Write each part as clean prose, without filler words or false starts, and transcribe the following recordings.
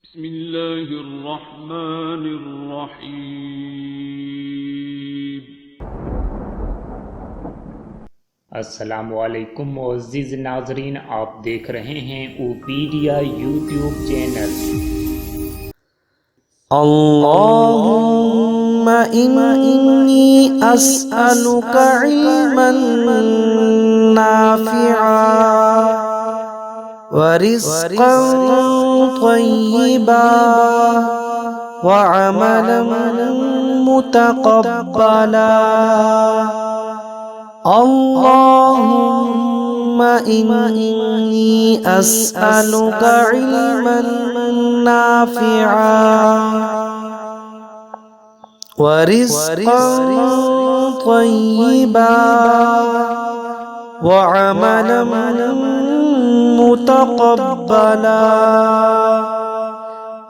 بسم الله الرحمن الرحيم। अस्सलामुअलैकुम मुअज़्ज़िज़ नाज़रीन, आप देख रहे हैं ओपीडिया यूट्यूब चैनल। اللهم إني أسألك علما نافعا ورزقا طيبا وعملا متقبلا. اللهم إني أسألك علما نافعا ورزقا طيبا وعملا متقبلا.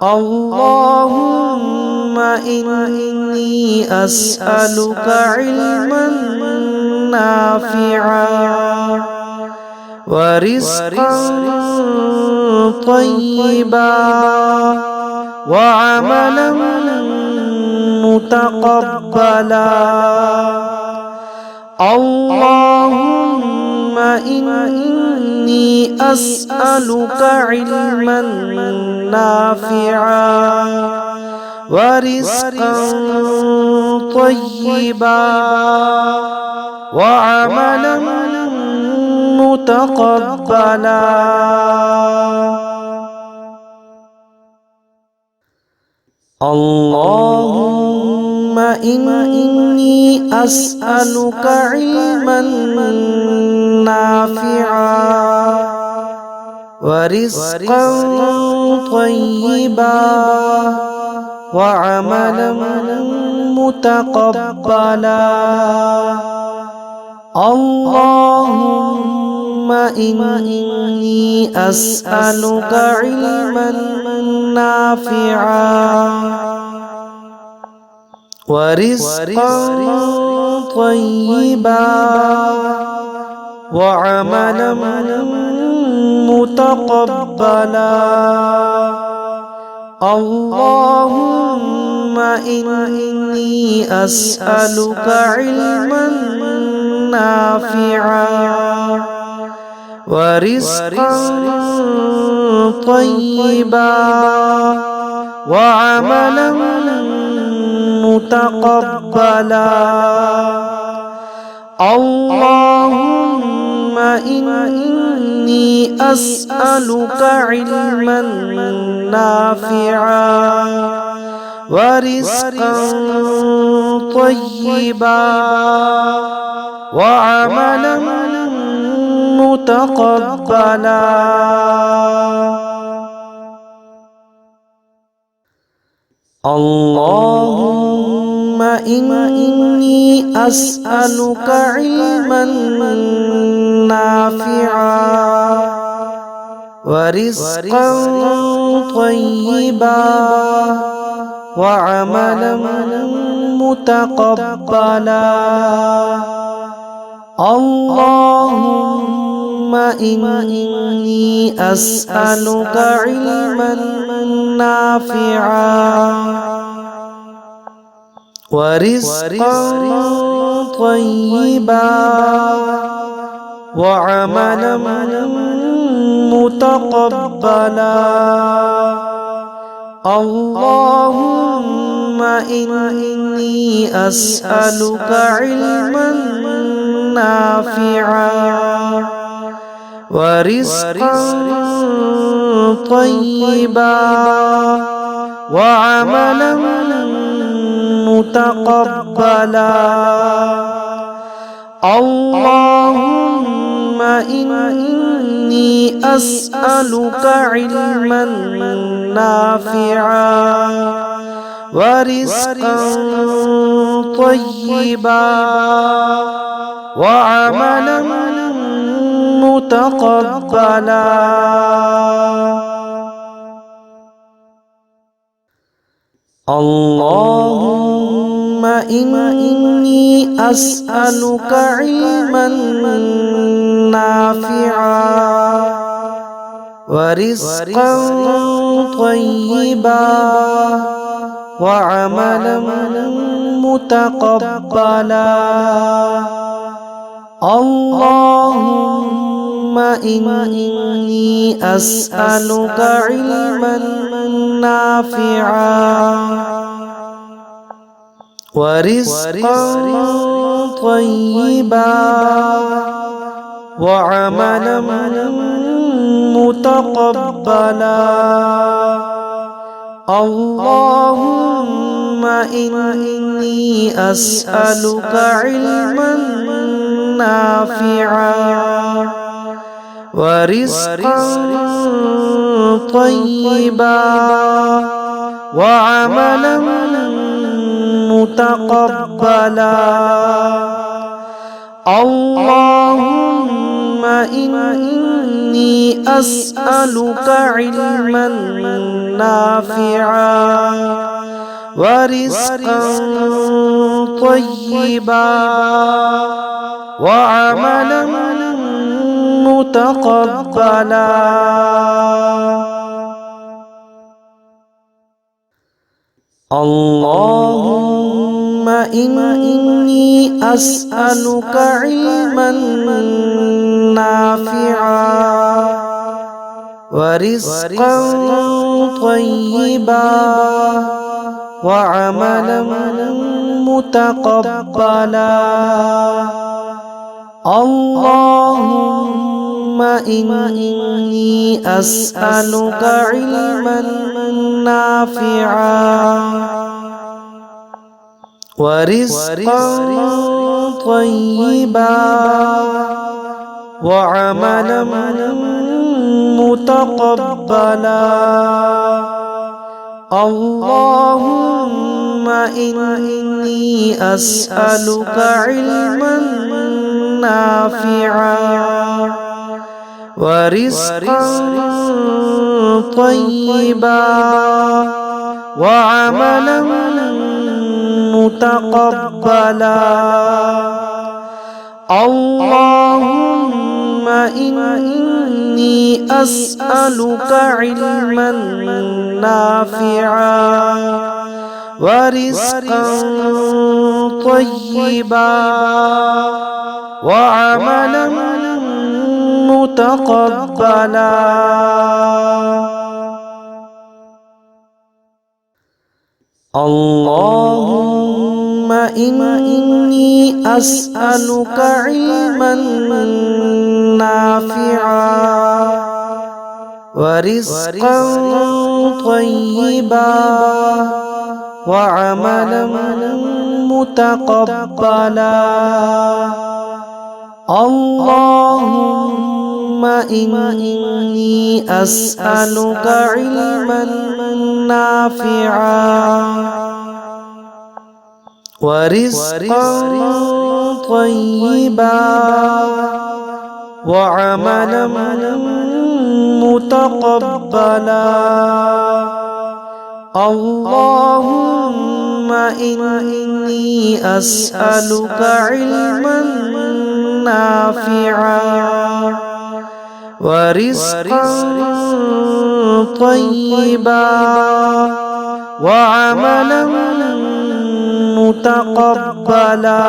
اللهم إني أسألك علما نافعا ورزقا طيبا وعملا متقبلا. اللهم إني أسألك علما نافعا ورزقا طيبا وعملا متقبلا. اللهم إني أسألك علما نافعا ورزقا طيبا وعملا متقبلا. اللهم إني أسألك علما نافعا ورزقا طيبا وعملا متقبلا. اللهم إني أسألك علما نافعا ورزقا طيبا وعملا متقبلا. اللهم إني أسألك علما نافعا ورزقا طيبا وعملا متقبلا. اللهم إني أسألك علما نافعا ورزقا طيبا وعملا متقبلا. اللهم إني أسألك علما نافعا ورزقا طيبا وعملا متقبلا. اللهم إني أسألك علما نافعا ورزقا طيبا وعملا متقبلا. اللهم إني أسألك علما نافعا ورزقا طيبا وعملا متقبلا. اللهم إني أسألك علما نافعا ورزقا طيبا وعملا متقبلا اللهم إني أسألك علما نافعا ورزقا طيبا وعملا متقبلا اللهم إني أسألك علما نافعا ورزقا طيبا وعملا متقبلا اللهم إني أسألك علما نافعا ورزقا طيبا وعملا متقبلا اللهم إني أسألك علما نافعا ورزقا طيبا وعملا متقبلا اللهم إني أسألك علما نافعا ورزقا طيبا وعملا متقبلا اللهم إني أسألك علما نافعا ورزقا طيبا وعملا متقبلا اللهم إني أسألك علما نافعا ورزقا طيبا وعملا متقبلا اللهم إني أسألك علما نافعا ورزقا طيبا وعملا متقبلا اللهم إني أسألك علما نافعا ورزقا طيبا وعملا متقبلا اللهم إني أسألك علما نافعا ورزقا طيبا وعملا متقبلا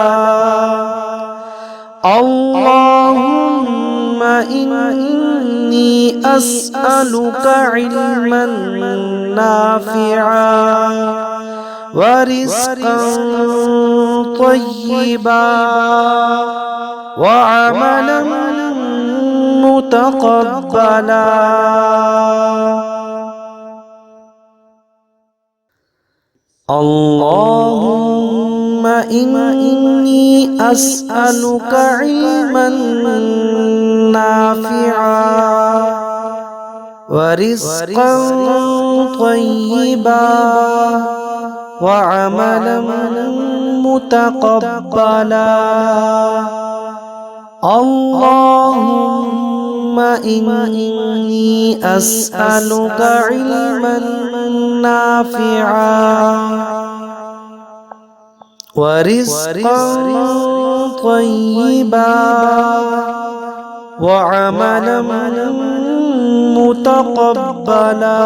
اللهم إني أسألك علما نافعا ورزقا طيبا وعملا متقبلا اللهم إني أسألك علما نافعا ورزقا طيبا وعملا متقبلا اللهم إني أسألك علما نافعا ورزقا طيبا وعملا متقبلا